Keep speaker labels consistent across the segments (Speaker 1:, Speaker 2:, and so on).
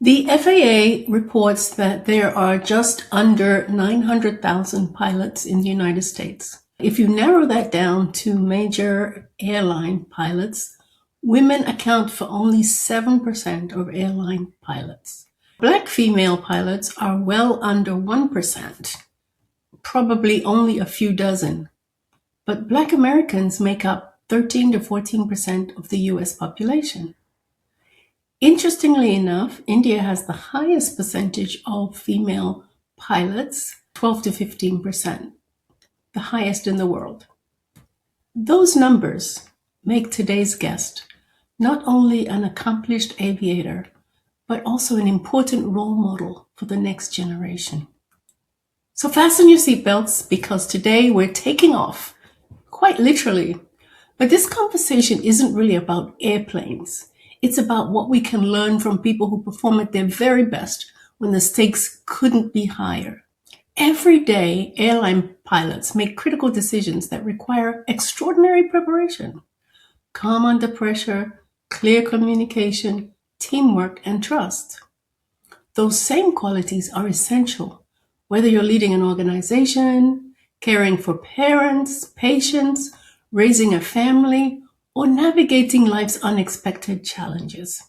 Speaker 1: The FAA reports that there are just under 900,000 pilots in the United States. If you narrow that down to major airline pilots, women account for only 7% of airline pilots. Black female pilots are well under 1%, probably only a few dozen. But Black Americans make up 13 to 14% of the US population. Interestingly enough, India has the highest percentage of female pilots, 12 to 15%, the highest in the world. Those numbers make today's guest not only an accomplished aviator, but also an important role model for the next generation. So fasten your seatbelts because today we're taking off, quite literally. But this conversation isn't really about airplanes. It's about what we can learn from people who perform at their very best when the stakes couldn't be higher. Every day, airline pilots make critical decisions that require extraordinary preparation. Calm under pressure, clear communication, teamwork, and trust. Those same qualities are essential, whether you're leading an organization, caring for parents, patients, raising a family, or navigating life's unexpected challenges.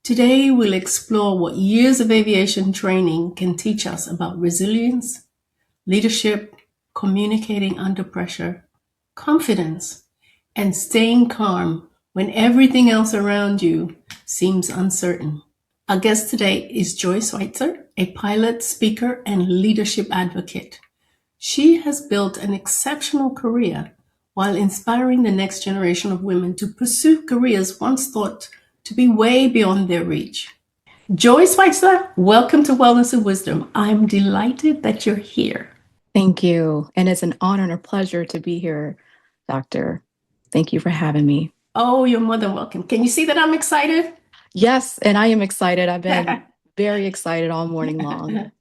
Speaker 1: Today, we'll explore what years of aviation training can teach us about resilience, leadership, communicating under pressure, confidence, and staying calm when everything else around you seems uncertain. Our guest today is Joi Schweitzer, a pilot, speaker, and leadership advocate. She has built an exceptional career while inspiring the next generation of women to pursue careers once thought to be way beyond their reach. Joi Schweitzer, welcome to Wellness and Wisdom. I'm delighted that you're here.
Speaker 2: Thank you. And it's an honor and a pleasure to be here, Doctor. Thank you for having me.
Speaker 1: Oh, you're more than welcome. Can you see that I'm excited?
Speaker 2: Yes, and I am excited. I've been very excited all morning long.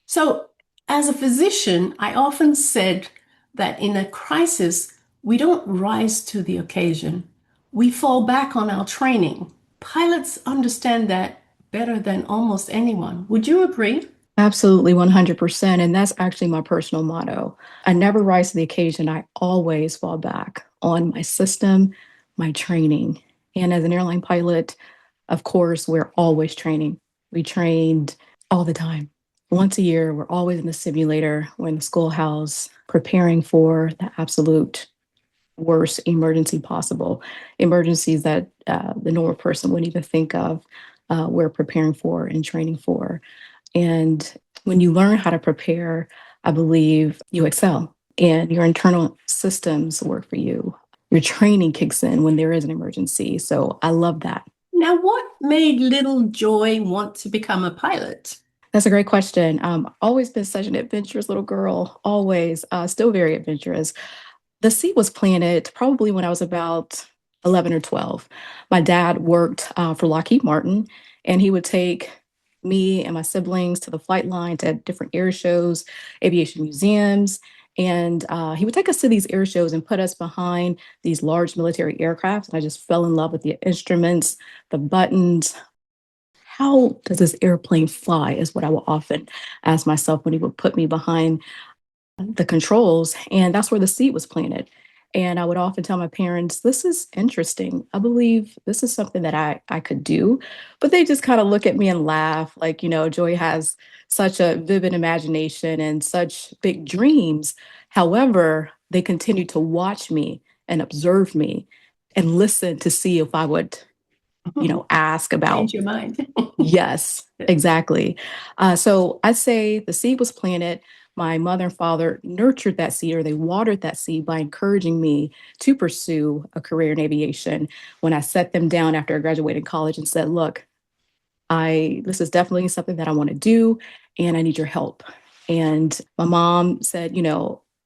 Speaker 1: So, as a physician, I often said that in a crisis, we don't rise to the occasion. We fall back on our training. Pilots understand that better than almost anyone. Would you agree?
Speaker 2: Absolutely, 100%. And that's actually my personal motto. I never rise to the occasion. I always fall back on my system, my training. And as an airline pilot, of course, we're always training. We trained all the time. Once a year, we're always in the simulator, we're in the schoolhouse, preparing for the absolute worst emergency possible, emergencies that the normal person wouldn't even think of, we're preparing for and training for. And when you learn how to prepare, I believe you excel and your internal systems work for you. Your training kicks in when there is an emergency. So I love that.
Speaker 1: Now, what made little Joi want to become a pilot?
Speaker 2: That's a great question. Always been such an adventurous little girl, always, still very adventurous. The seed was planted probably when I was about 11 or 12. My dad worked for Lockheed Martin, and he would take me and my siblings to the flight line to different air shows, aviation museums. And he would take us to these air shows and put us behind these large military aircraft. And I just fell in love with the instruments, the buttons. How does this airplane fly is what I will often ask myself when he would put me behind the controls. And that's where the seed was planted. And I would often tell my parents, this is interesting. I believe this is something that I could do. But they just kind of look at me and laugh, like, Joy has such a vivid imagination and such big dreams. However, they continue to watch me and observe me and listen to see if I would, ask about.
Speaker 1: Change your mind.
Speaker 2: Yes, exactly. So I'd say the seed was planted. My mother and father nurtured that seed, or they watered that seed by encouraging me to pursue a career in aviation. When I set them down after I graduated college and said, look, this is definitely something that I want to do, and I need your help. And my mom said,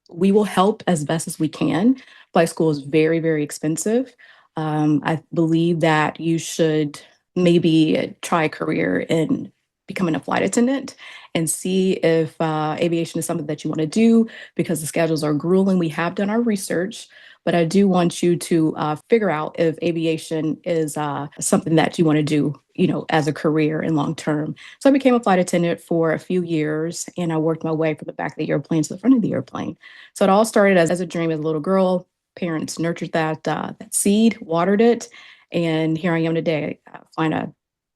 Speaker 2: we will help as best as we can. Flight school is very, very expensive. I believe that you should maybe try a career in becoming a flight attendant and see if aviation is something that you want to do, because the schedules are grueling. We have done our research, but I do want you to figure out if aviation is something that you want to do, as a career and long term. So I became a flight attendant for a few years, and I worked my way from the back of the airplane to the front of the airplane. So it all started as a dream as a little girl. Parents nurtured that seed, watered it, and here I am today, flying a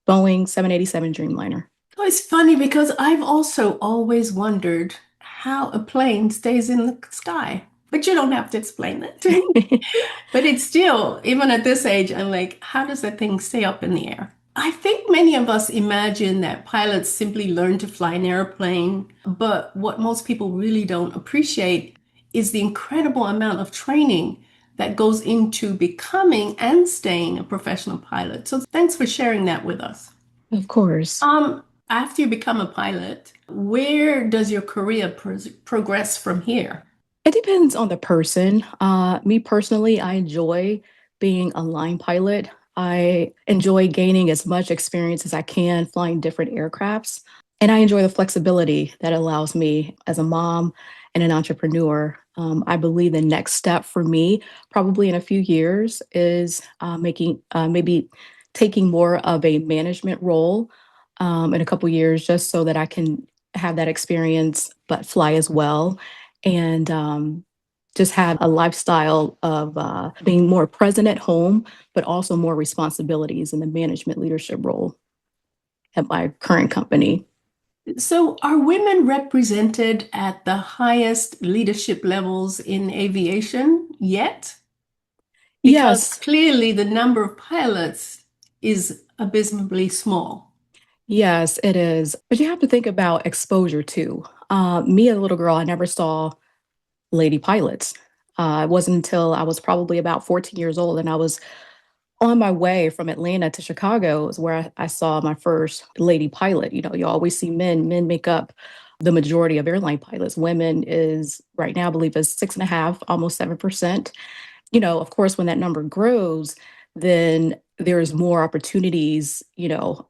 Speaker 2: Boeing 787 Dreamliner.
Speaker 1: Oh, it's funny because I've also always wondered how a plane stays in the sky. But you don't have to explain that to me. But it's still, even at this age, I'm like, how does that thing stay up in the air? I think many of us imagine that pilots simply learn to fly an airplane, but what most people really don't appreciate is the incredible amount of training that goes into becoming and staying a professional pilot. So thanks for sharing that with us.
Speaker 2: Of course.
Speaker 1: After you become a pilot, where does your career progress from here?
Speaker 2: It depends on the person. Me personally, I enjoy being a line pilot. I enjoy gaining as much experience as I can flying different aircrafts. And I enjoy the flexibility that allows me as a mom and an entrepreneur. I believe the next step for me, probably in a few years, is making maybe taking more of a management role in a couple years, just so that I can have that experience, but fly as well and just have a lifestyle of being more present at home, but also more responsibilities in the management leadership role at my current company.
Speaker 1: So, are women represented at the highest leadership levels in aviation yet? Because
Speaker 2: Yes,
Speaker 1: clearly the number of pilots is abysmally small.
Speaker 2: yes, it is. But you have to think about exposure too. Me as a little girl, I never saw lady pilots. It wasn't until I was probably about 14 years old and I was on my way from Atlanta to Chicago is where I saw my first lady pilot. You always see men. Men make up the majority of airline pilots. Women is right now, I believe, is 6.5, almost 7%. Of course, when that number grows, then there's more opportunities,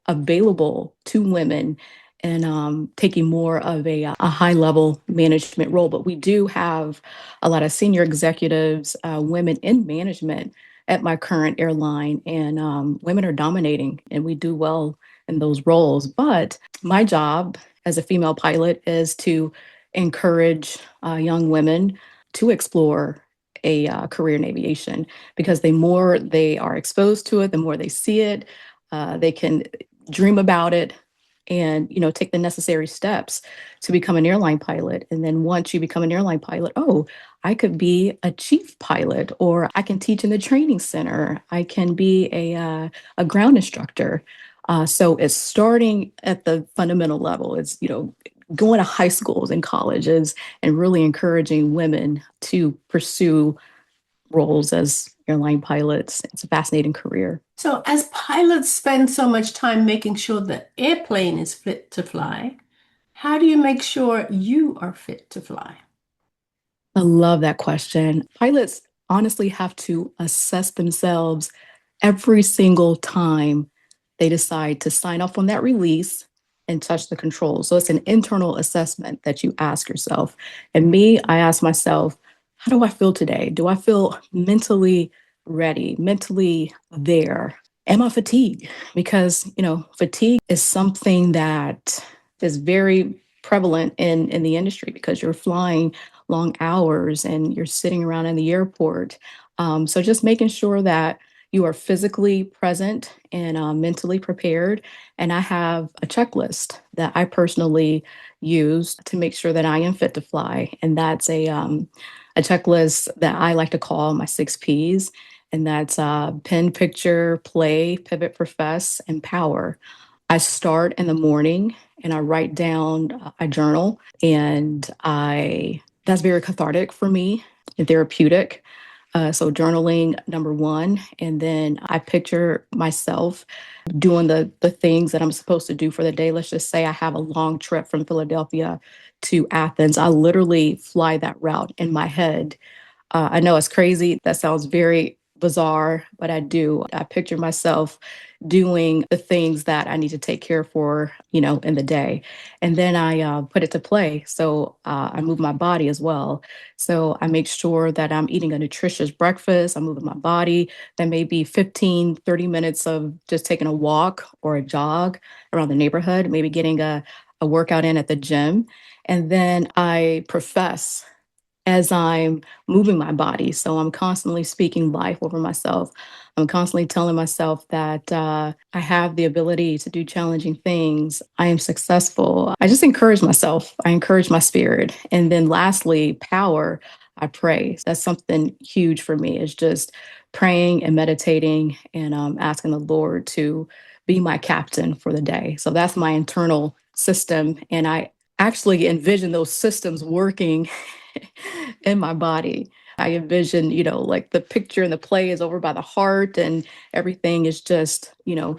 Speaker 2: available to women and taking more of a high level management role. But we do have a lot of senior executives, women in management at my current airline, and women are dominating, and we do well in those roles. But my job as a female pilot is to encourage young women to explore a career in aviation because the more they are exposed to it, the more they see it, they can dream about it and take the necessary steps to become an airline pilot. And then once you become an airline pilot, oh, I could be a chief pilot, or I can teach in the training center. I can be a ground instructor. So it's starting at the fundamental level. It's going to high schools and colleges and really encouraging women to pursue roles as airline pilots. It's a fascinating career.
Speaker 1: So, as pilots spend so much time making sure the airplane is fit to fly, how do you make sure you are fit to fly?
Speaker 2: I love that question. Pilots honestly have to assess themselves every single time they decide to sign off on that release and touch the controls. So it's an internal assessment that you ask yourself. And me, I ask myself, how do I feel today? Do I feel mentally ready, mentally there? Am I fatigued? Because, fatigue is something that is very prevalent in the industry because you're flying long hours and you're sitting around in the airport. So just making sure that you are physically present and mentally prepared. And I have a checklist that I personally use to make sure that I am fit to fly. And that's a checklist that I like to call my 6 Ps. And that's pen, picture, play, pivot, profess, and power. I start in the morning and I write down, I journal, and I that's very cathartic for me and therapeutic. So journaling number one, and then I picture myself doing the things that I'm supposed to do for the day. Let's just say I have a long trip from Philadelphia to Athens. I literally fly that route in my head. I know it's crazy. That sounds very bizarre, but I do. I picture myself doing the things that I need to take care for, in the day. And then I put it to play. So I move my body as well. So I make sure that I'm eating a nutritious breakfast. I'm moving my body. That may be 15, 30 minutes of just taking a walk or a jog around the neighborhood, maybe getting a workout in at the gym. And then I profess as I'm moving my body. So I'm constantly speaking life over myself. I'm constantly telling myself that I have the ability to do challenging things. I am successful. I just encourage myself. I encourage my spirit. And then lastly, power. I pray. That's something huge for me, is just praying and meditating and asking the Lord to be my captain for the day. So that's my internal system. And I actually envision those systems working in my body. I envision, like the picture and the play is over by the heart and everything is just,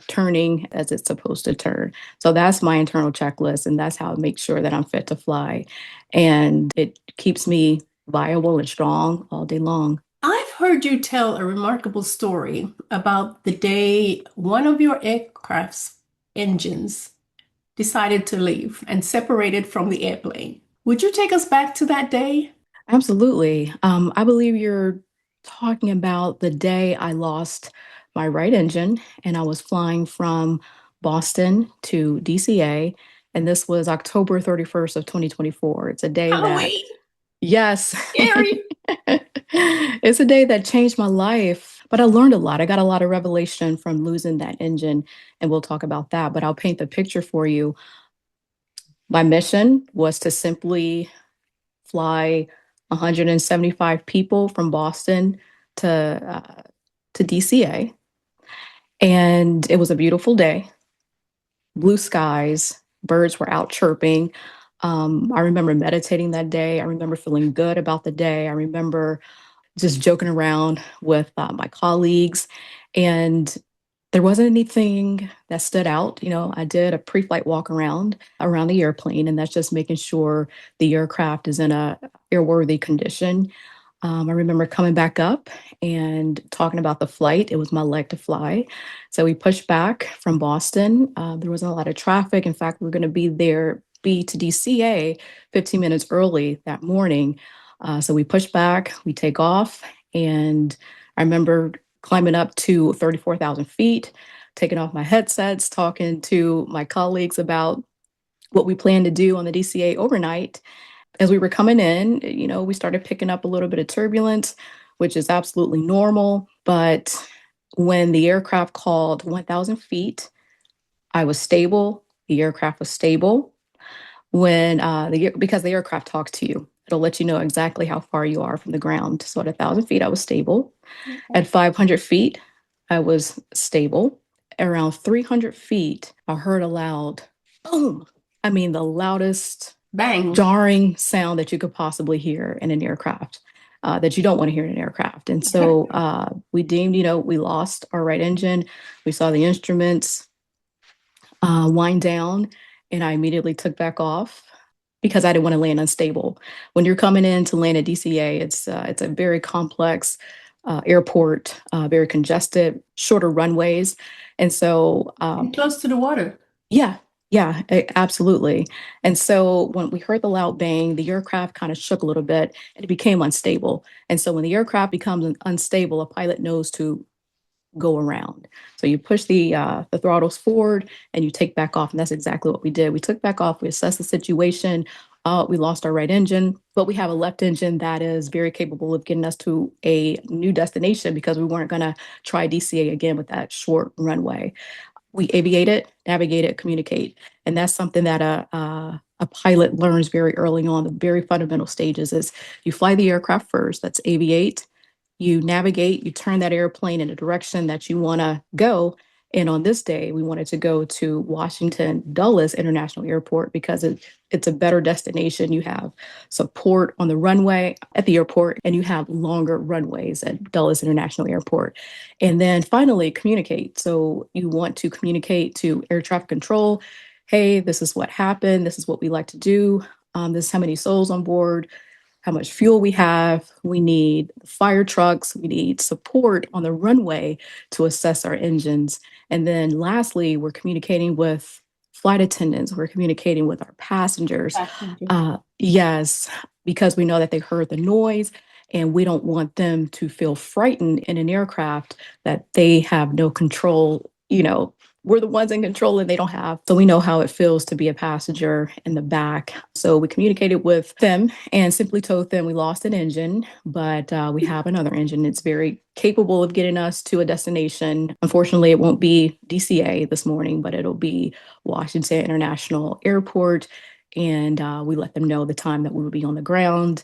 Speaker 2: turning as it's supposed to turn. So that's my internal checklist. And that's how I make sure that I'm fit to fly. And it keeps me viable and strong all day long.
Speaker 1: I've heard you tell a remarkable story about the day one of your aircraft's engines decided to leave and separated from the airplane. Would you take us back to that day?
Speaker 2: Absolutely. I believe you're talking about the day I lost my right engine and I was flying from Boston to DCA. And this was October 31st of 2024. It's a day that,
Speaker 1: Halloween,
Speaker 2: yes,
Speaker 1: scary.
Speaker 2: it's a day that changed my life. But I learned a lot. I got a lot of revelation from losing that engine, and we'll talk about that. But I'll paint the picture for you. My mission was to simply fly 175 people from Boston to to DCA, and it was a beautiful day. Blue skies, birds were out chirping. I remember meditating that day. I remember feeling good about the day. I remember just joking around with my colleagues, and there wasn't anything that stood out. I did a pre-flight walk around the airplane, and that's just making sure the aircraft is in a airworthy condition. I remember coming back up and talking about the flight. It was my leg to fly. So we pushed back from Boston. There wasn't a lot of traffic. In fact, we are going to be to DCA 15 minutes early that morning. So we push back, we take off, and I remember climbing up to 34,000 feet, taking off my headsets, talking to my colleagues about what we plan to do on the DCA overnight. As we were coming in, we started picking up a little bit of turbulence, which is absolutely normal. But when the aircraft called 1,000 feet, I was stable. The aircraft was stable when because the aircraft talks to you. It'll let you know exactly how far you are from the ground. So at 1,000 feet, I was stable. At 500 feet, I was stable. Around 300 feet, I heard a loud boom. I mean, the loudest
Speaker 1: Bang.
Speaker 2: jarring sound that you could possibly hear in an aircraft. That you don't want to hear in an aircraft. And so we deemed, we lost our right engine. We saw the instruments wind down, and I immediately took back off because I didn't want to land unstable. When you're coming in to land at DCA, it's a very complex airport, very congested, shorter runways, and so
Speaker 1: And close to the water.
Speaker 2: yeah, yeah, absolutely. And so when we heard the loud bang, the aircraft kind of shook a little bit and it became unstable. And so when the aircraft becomes unstable, a pilot knows to go around. So you push the throttles forward and you take back off, and that's exactly what we did. We took back off. We assessed the situation. We lost our right engine, but we have a left engine that is very capable of getting us to a new destination because we weren't going to try DCA again with that short runway. We aviate it, navigate it, communicate, and that's something that a pilot learns very early on. The very fundamental stages is you fly the aircraft first. That's aviate, you navigate, you turn that airplane in a direction that you want to go. And on this day, we wanted to go to Washington Dulles International Airport because it's a better destination. You have support on the runway at the airport, and you have longer runways at Dulles International Airport. And then finally, communicate. So you want to communicate to air traffic control. Hey, this is what happened. This is what we like to do. This is how many souls on board. how much fuel we have. We need fire trucks. We need support on the runway to assess our engines. And then lastly, we're communicating with flight attendants. We're communicating with our passengers.
Speaker 1: Passenger.
Speaker 2: Yes, because we know that they heard the noise and we don't want them to feel frightened in an aircraft that they have no control. We're the ones in control and they don't have. So we know how it feels to be a passenger in the back. So we communicated with them and simply told them we lost an engine, but we have another engine. It's very capable of getting us to a destination. Unfortunately, it won't be DCA this morning, but it'll be Washington International Airport. And we let them know the time that we would be on the ground.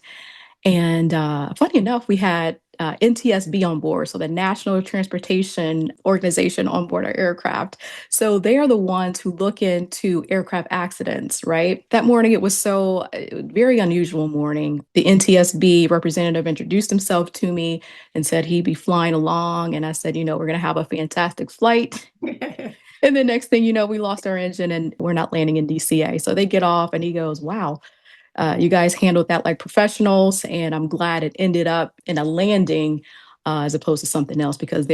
Speaker 2: And funny enough, we had NTSB on board, so the National Transportation Organization on board our aircraft. So they are the ones who look into aircraft accidents, right? That morning, it was so very unusual morning. The NTSB representative introduced himself to me and said he'd be flying along. And I said, we're going to have a fantastic flight. And the next thing you know, we lost our engine and we're not landing in DCA. So they get off and he goes, wow, you guys handled that like professionals. And I'm glad it ended up in a landing as opposed to something else because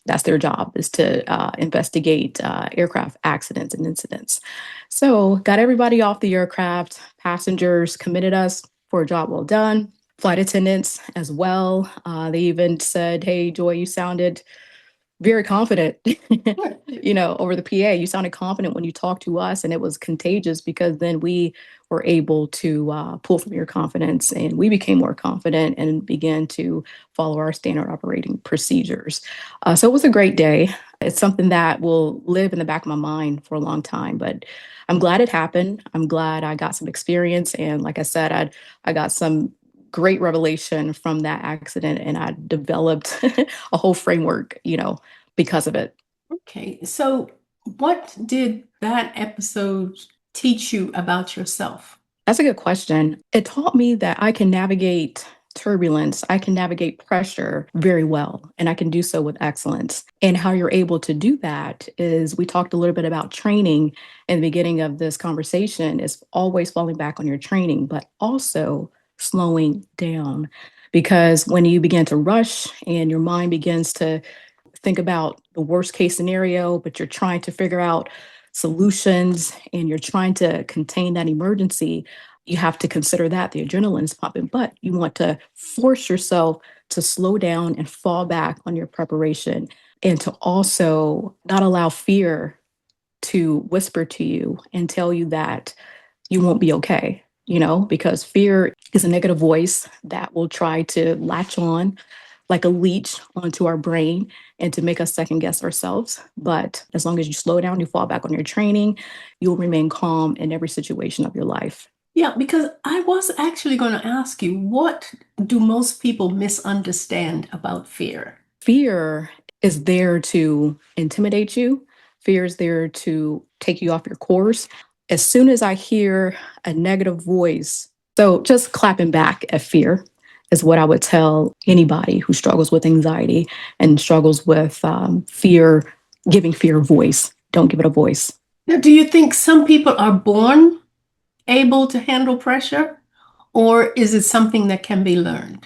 Speaker 2: that's their job is to investigate aircraft accidents and incidents. So got everybody off the aircraft, passengers commended us for a job well done. Flight attendants as well. They even said, hey, Joy, you sounded very confident, over the PA. You sounded confident when you talked to us, and it was contagious because then we were able to pull from your confidence and we became more confident and began to follow our standard operating procedures. So it was a great day. It's something that will live in the back of my mind for a long time, but I'm glad it happened. I'm glad I got some experience. And like I said, I got some great revelation from that accident and I developed a whole framework, because of it.
Speaker 1: Okay, so what did that episode teach you about yourself?
Speaker 2: That's a good question. It taught me that I can navigate turbulence, I can navigate pressure very well, and I can do so with excellence. And how you're able to do that is we talked a little bit about training in the beginning of this conversation, is always falling back on your training, but also slowing down. Because when you begin to rush and your mind begins to think about the worst case scenario, but you're trying to figure out solutions and you're trying to contain that emergency, you have to consider that the adrenaline is pumping, but you want to force yourself to slow down and fall back on your preparation and to also not allow fear to whisper to you and tell you that you won't be okay, because fear is a negative voice that will try to latch on like a leech onto our brain and to make us second guess ourselves. But as long as you slow down, you fall back on your training, you'll remain calm in every situation of your life.
Speaker 1: Yeah, because I was actually going to ask you, what do most people misunderstand about fear?
Speaker 2: Fear is there to intimidate you. Fear is there to take you off your course. As soon as I hear a negative voice, so just clapping back at fear is what I would tell anybody who struggles with anxiety and struggles with fear, giving fear a voice. Don't give it a voice.
Speaker 1: Now, do you think some people are born able to handle pressure, or is it something that can be learned?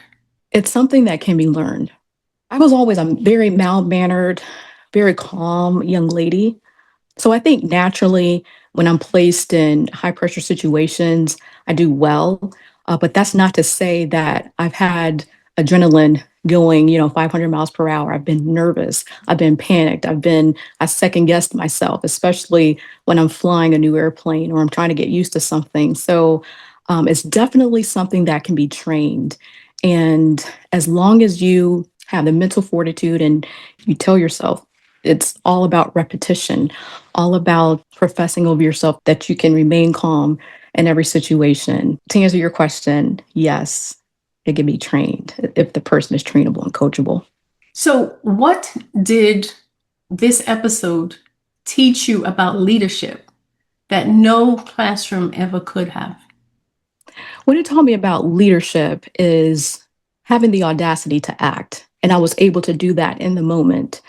Speaker 2: It's something that can be learned. I was always a very mild mannered, very calm young lady. So I think naturally, when I'm placed in high pressure situations, I do well. But that's not to say that I've had adrenaline going, 500 miles per hour. I've been nervous. I've been panicked. I second guessed myself, especially when I'm flying a new airplane or I'm trying to get used to something. So it's definitely something that can be trained. And as long as you have the mental fortitude and you tell yourself, it's all about repetition, all about professing over yourself that you can remain calm in every situation. To answer your question, yes, it can be trained if the person is trainable and coachable.
Speaker 1: So, what did this episode teach you about leadership that no classroom ever could have?
Speaker 2: What it taught me about leadership is having the audacity to act. And I was able to do that in the moment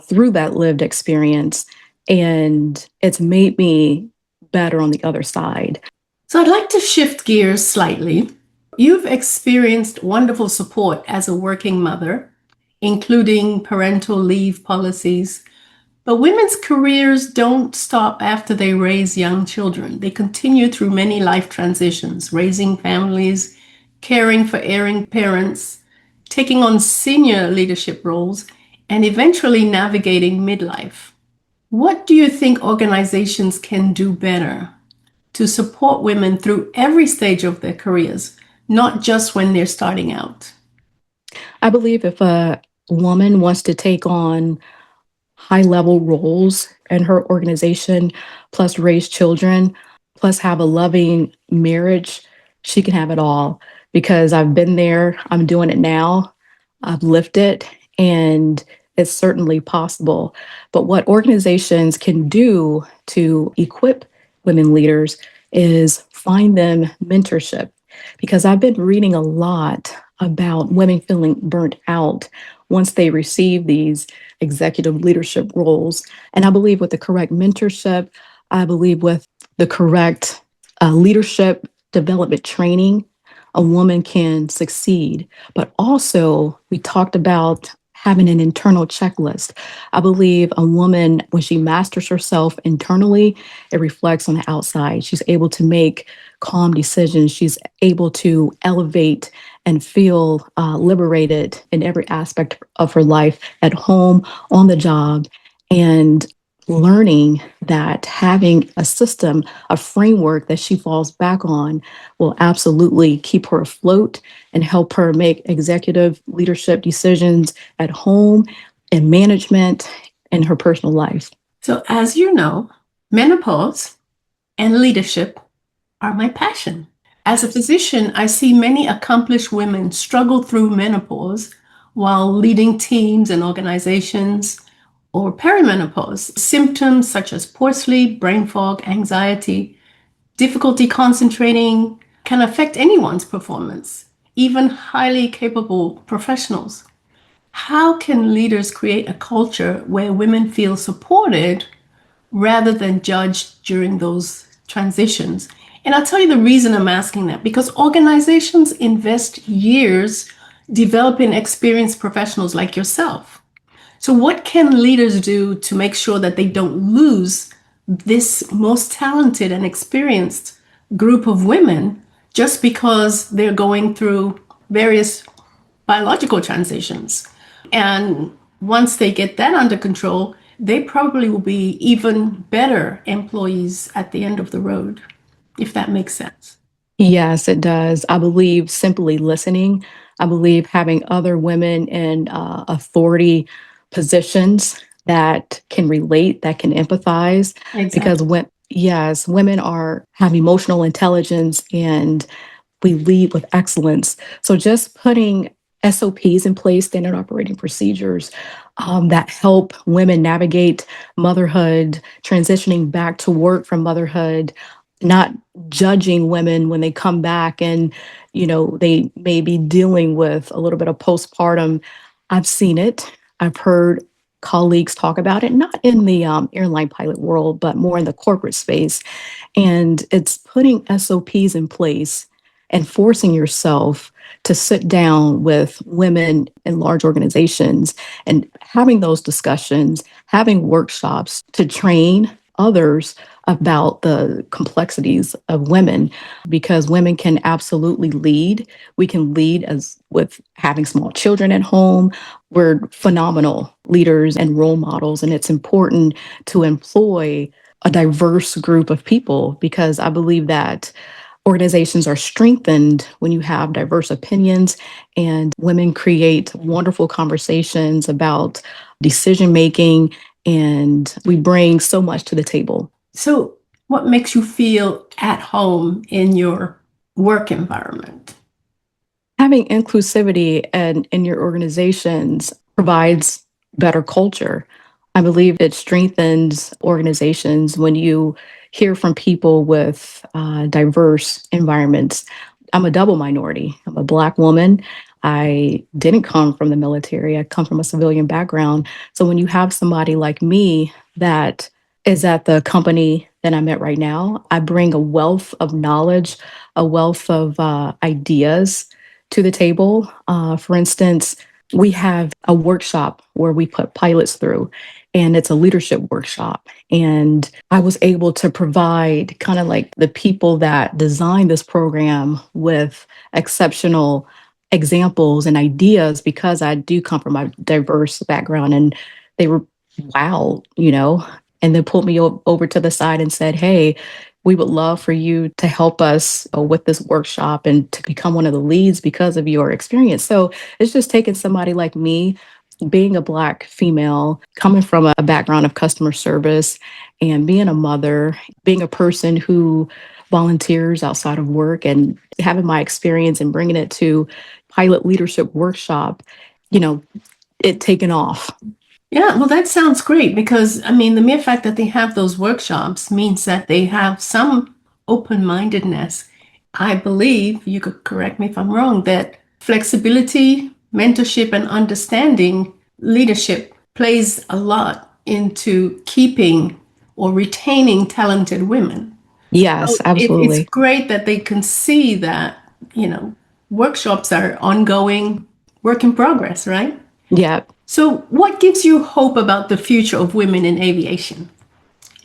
Speaker 2: through that lived experience. And it's made me better on the other side.
Speaker 1: So, I'd like to shift gears slightly. You've experienced wonderful support as a working mother, including parental leave policies. But women's careers don't stop after they raise young children. They continue through many life transitions, raising families, caring for erring parents, taking on senior leadership roles, and eventually navigating midlife. What do you think organizations can do better to support women through every stage of their careers, not just when they're starting out?
Speaker 2: I believe if a woman wants to take on high level roles in her organization, plus raise children, plus have a loving marriage, she can have it all because I've been there, I'm doing it now, I've lived it, and it's certainly possible. But what organizations can do to equip women leaders is find them mentorship because I've been reading a lot about women feeling burnt out once they receive these executive leadership roles. And I believe with the correct mentorship, I believe with the correct leadership development training, a woman can succeed. But also, we talked about having an internal checklist. I believe a woman, when she masters herself internally, it reflects on the outside. She's able to make calm decisions. She's able to elevate and feel liberated in every aspect of her life at home, on the job, and learning that having a system, a framework that she falls back on will absolutely keep her afloat and help her make executive leadership decisions at home and management in her personal life.
Speaker 1: So, as you know, menopause and leadership are my passion. As a physician, I see many accomplished women struggle through menopause while leading teams and organizations, or perimenopause. Symptoms such as poor sleep, brain fog, anxiety, difficulty concentrating can affect anyone's performance, even highly capable professionals. How can leaders create a culture where women feel supported rather than judged during those transitions? And I'll tell you the reason I'm asking that, because organizations invest years developing experienced professionals like yourself. So, what can leaders do to make sure that they don't lose this most talented and experienced group of women just because they're going through various biological transitions? And once they get that under control, they probably will be even better employees at the end of the road, if that makes sense.
Speaker 2: Yes, it does. I believe simply listening. I believe having other women in authority positions that can relate, that can empathize, because
Speaker 1: Exactly.
Speaker 2: when yes, women are have emotional intelligence and we lead with excellence. So just putting SOPs in place, standard operating procedures, that help women navigate motherhood, transitioning back to work from motherhood, not judging women when they come back and they may be dealing with a little bit of postpartum. I've seen it. I've heard colleagues talk about it, not in the airline pilot world, but more in the corporate space. And it's putting SOPs in place and forcing yourself to sit down with women in large organizations and having those discussions, having workshops to train others about the complexities of women because women can absolutely lead. We can lead as with having small children at home. We're phenomenal leaders and role models, and it's important to employ a diverse group of people because I believe that organizations are strengthened when you have diverse opinions and women create wonderful conversations about decision making and we bring so much to the table.
Speaker 1: So, what makes you feel at home in your work environment?
Speaker 2: Having inclusivity and in your organizations provides better culture. I believe it strengthens organizations when you hear from people with diverse environments. I'm a double minority. I'm a Black woman. I didn't come from the military. I come from a civilian background. So when you have somebody like me that is at the company that I'm at right now. I bring a wealth of knowledge, a wealth of ideas to the table. For instance, we have a workshop where we put pilots through, and it's a leadership workshop. And I was able to provide kind of like the people that designed this program with exceptional examples and ideas because I do come from a diverse background, and they were wow, and then pulled me over to the side and said, "Hey, we would love for you to help us with this workshop and to become one of the leads because of your experience." So it's just taking somebody like me, being a Black female, coming from a background of customer service and being a mother, being a person who volunteers outside of work and having my experience and bringing it to pilot leadership workshop, you know, it taken off.
Speaker 1: Yeah, well, that sounds great because, I mean, the mere fact that they have those workshops means that they have some open-mindedness. I believe, you could correct me if I'm wrong, that flexibility, mentorship, and understanding leadership plays a lot into keeping or retaining talented women.
Speaker 2: Yes,
Speaker 1: So it's
Speaker 2: absolutely.
Speaker 1: great that they can see that, you know, workshops are ongoing, work in progress, right?
Speaker 2: Yeah.
Speaker 1: So, what gives you hope about the future of women in aviation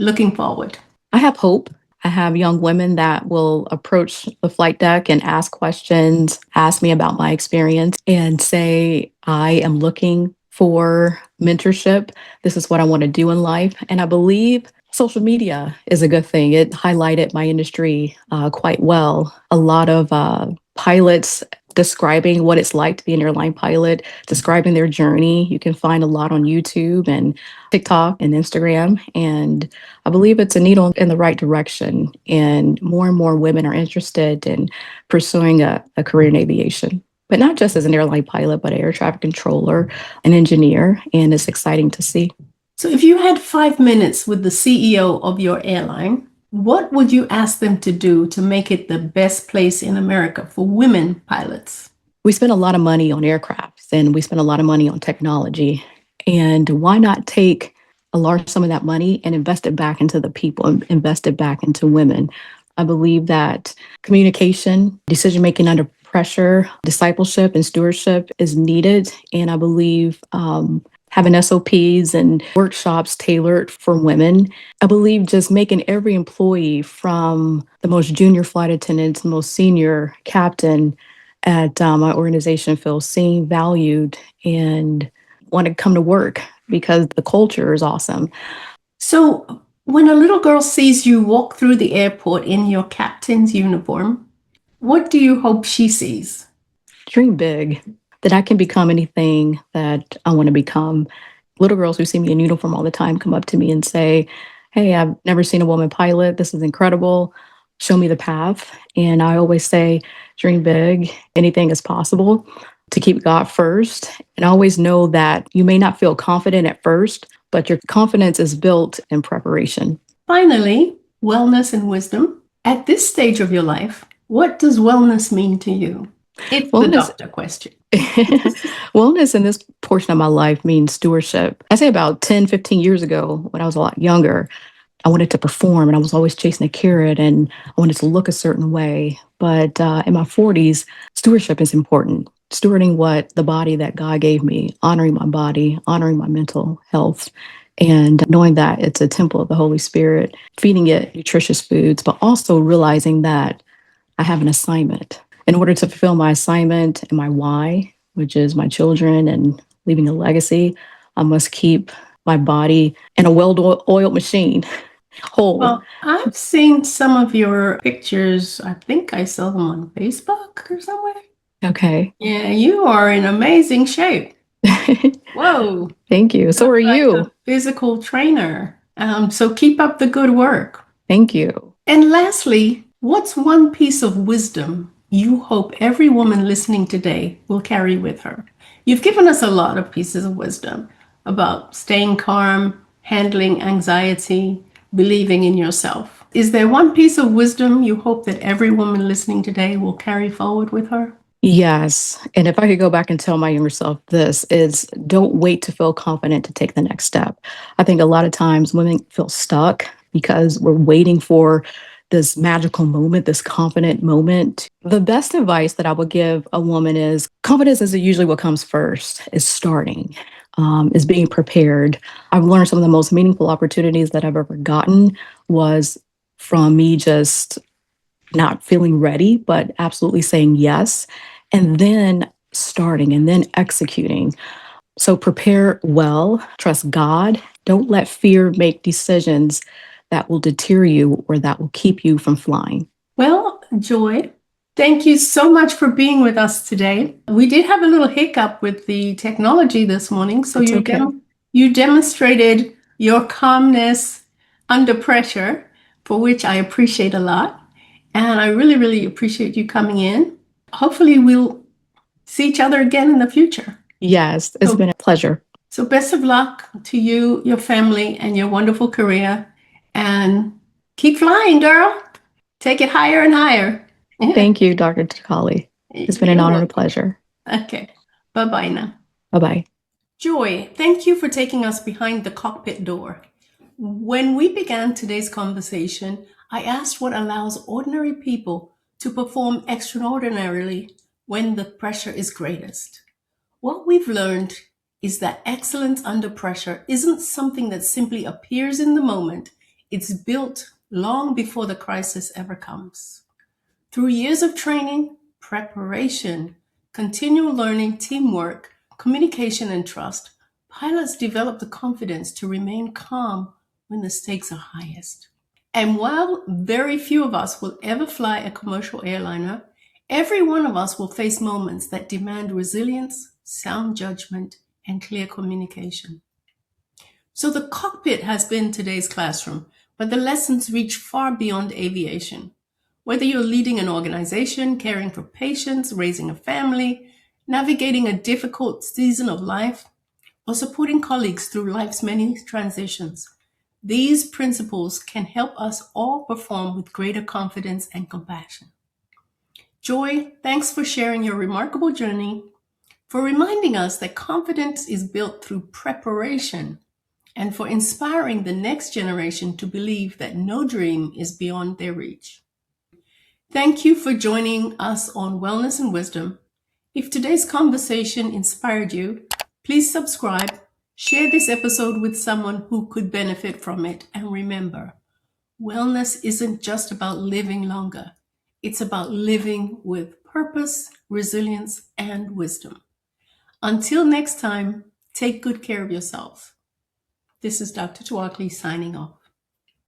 Speaker 1: looking forward?
Speaker 2: I have hope. I have young women that will approach the flight deck and ask questions, ask me about my experience, and say, I am looking for mentorship. This is what I want to do in life. And I believe social media is a good thing. It highlighted my industry quite well. A lot of pilots describing what it's like to be an airline pilot, describing their journey. You can find a lot on YouTube and TikTok and Instagram. And I believe it's a needle in the right direction. And more women are interested in pursuing a career in aviation, but not just as an airline pilot, but an air traffic controller, an engineer. And it's exciting to see.
Speaker 1: So, if you had 5 minutes with the CEO of your airline, what would you ask them to do to make it the best place in America for women pilots?
Speaker 2: We spend a lot of money on aircrafts and we spend a lot of money on technology. And why not take a large sum of that money and invest it back into the people and invest it back into women? I believe that communication, decision making under pressure, discipleship, and stewardship is needed. And I believe having SOPs and workshops tailored for women. I believe just making every employee from the most junior flight attendant to the most senior captain at my organization feel seen, valued, and want to come to work because the culture is awesome.
Speaker 1: So, when a little girl sees you walk through the airport in your captain's uniform, what do you hope she sees?
Speaker 2: Dream big, that I can become anything that I want to become. Little girls who see me in uniform all the time come up to me and say, "Hey, I've never seen a woman pilot. This is incredible. Show me the path." And I always say, dream big, anything is possible, to keep God first. And always know that you may not feel confident at first, but your confidence is built in preparation.
Speaker 1: Finally, wellness and wisdom. At this stage of your life, what does wellness mean to you? It's the
Speaker 2: Wellness
Speaker 1: doctor question.
Speaker 2: Wellness in this portion of my life means stewardship. I say about 10, 15 years ago, when I was a lot younger, I wanted to perform and I was always chasing a carrot and I wanted to look a certain way. But in my 40s, stewardship is important. Stewarding what the body that God gave me, honoring my body, honoring my mental health, and knowing that it's a temple of the Holy Spirit, feeding it nutritious foods, but also realizing that I have an assignment. In order to fulfill my assignment and my why, which is my children and leaving a legacy, I must keep my body in a well-oiled machine whole.
Speaker 1: Well, I've seen some of your pictures. I think I saw them on Facebook or somewhere.
Speaker 2: Okay.
Speaker 1: Yeah, you are in amazing shape. Whoa,
Speaker 2: Thank you. So
Speaker 1: look
Speaker 2: are
Speaker 1: like
Speaker 2: you.
Speaker 1: a physical trainer. So keep up the good work.
Speaker 2: Thank you.
Speaker 1: And lastly, what's one piece of wisdom you hope every woman listening today will carry with her? You've given us a lot of pieces of wisdom about staying calm, handling anxiety, believing in yourself. Is there one piece of wisdom you hope that every woman listening today will carry forward with her?
Speaker 2: Yes. And if I could go back and tell my younger self this is don't wait to feel confident to take the next step. I think a lot of times women feel stuck because we're waiting for this magical moment, this confident moment. The best advice that I would give a woman is confidence is usually what comes first, is starting, is being prepared. I've learned some of the most meaningful opportunities that I've ever gotten was from me just not feeling ready, but absolutely saying yes, and then starting and then executing. So prepare well, trust God. Don't let fear make decisions that will deter you or that will keep you from flying.
Speaker 1: Well, Joy, thank you so much for being with us today. We did have a little hiccup with the technology this morning, so
Speaker 2: It's okay.
Speaker 1: you demonstrated your calmness under pressure, for which I appreciate a lot. And I really, really appreciate you coming in. Hopefully, we'll see each other again in the future.
Speaker 2: Yes, it's been a pleasure.
Speaker 1: So best of luck to you, your family, and your wonderful career. And keep flying, girl. Take it higher and higher.
Speaker 2: Thank you, Dr. Takali. It's been an honor and a pleasure.
Speaker 1: Okay. Bye-bye now.
Speaker 2: Bye-bye.
Speaker 1: Joy, thank you for taking us behind the cockpit door. When we began today's conversation, I asked what allows ordinary people to perform extraordinarily when the pressure is greatest. What we've learned is that excellence under pressure isn't something that simply appears in the moment. It's built long before the crisis ever comes. Through years of training, preparation, continual learning, teamwork, communication, and trust, pilots develop the confidence to remain calm when the stakes are highest. And while very few of us will ever fly a commercial airliner, every one of us will face moments that demand resilience, sound judgment, and clear communication. So the cockpit has been today's classroom, but the lessons reach far beyond aviation. Whether you're leading an organization, caring for patients, raising a family, navigating a difficult season of life, or supporting colleagues through life's many transitions, these principles can help us all perform with greater confidence and compassion. Joy, thanks for sharing your remarkable journey, for reminding us that confidence is built through preparation, and for inspiring the next generation to believe that no dream is beyond their reach. Thank you for joining us on Wellness and Wisdom. If today's conversation inspired you, please subscribe, share this episode with someone who could benefit from it, and remember, wellness isn't just about living longer. It's about living with purpose, resilience, and wisdom. Until next time, take good care of yourself. This is Dr. Tuakli signing off.